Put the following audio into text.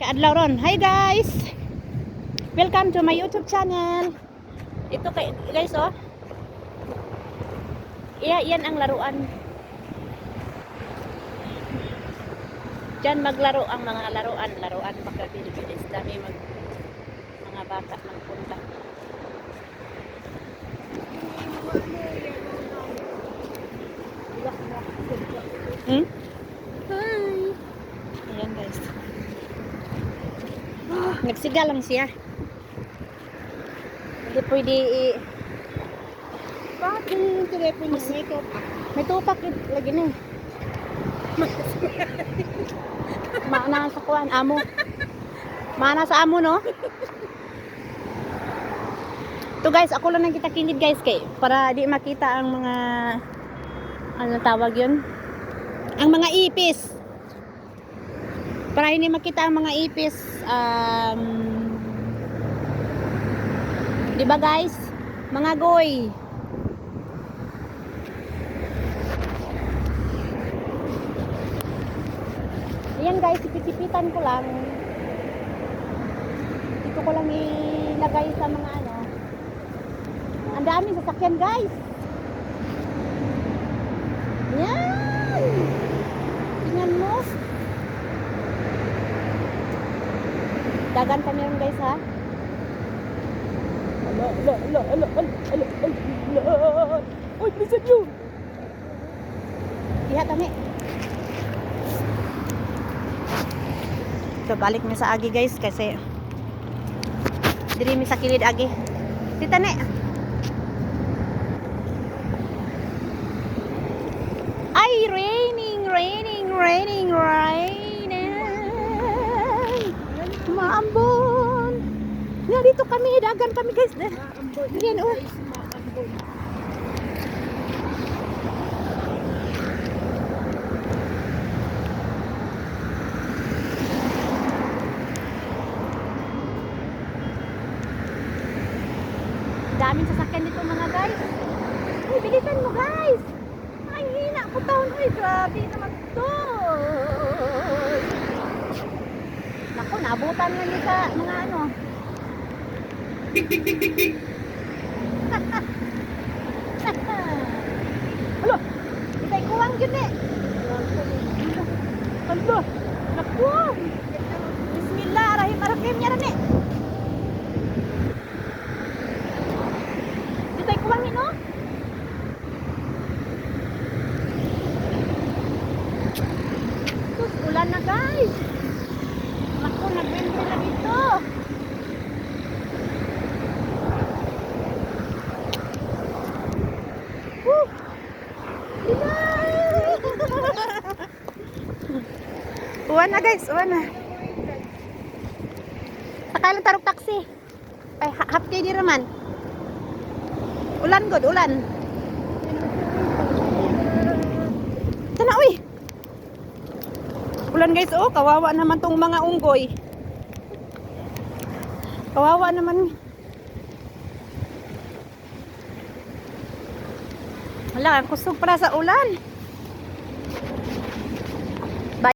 Kaadlaw ron. Hi guys! Welcome to my YouTube channel. Ito guys oh. Yan ang laruan. Diyan maglaro ang mga laruan baka bilis dami mga bata magpunta. Hmm? Hi. Ayan guys. Nagsiga lang siya. Hindi pwede Bakit yung telepono may topak? may tupak lagi na eh. Maana sa kuan amo. Maana sa amo no. To guys, ako lang nang kita kilid guys kay para di makita ang mga ano tawag 'yun? Ang mga ipis. Para hindi makita ang mga ipis. Di ba guys? Mga goy. Ayan guys, ipisipitan ko lang. Dito ko lang ilagay sa mga ano. Ang daming sasakyan guys. Yan. Tingnan mo. Dagan kami rin guys ha. Uy, bilisan nyo. Iha kami. So, balik mi sa agi guys kasi diri mi sa kilid agi. Tita ne. Ay, raining. Maambon. Nga dito kami, dagan kami guys. Yan oh. Daming sasakyan dito mga guys. Uy, bilisan mo guys. Ay, hina ko taon. Uy, grabe naman to. Naku, naabutan lang yun sa mga ano. Alo, itay kuwang yun eh. Alo, naku. Bismillahirrahmanirrahim niya rin eh. Itay kuwang yun oh. Sus, ulan na guys. Naku, nag-winter na dito. Woo! Uwan na guys, uwan na. Sakay lang tarok taxi. Ay, half day di raman. Ulan god, ulan. Sana uy. Ulan guys, oh, kawawa naman tong mga unggoy. Kawawa naman. Wala, ang kusog para sa ulan.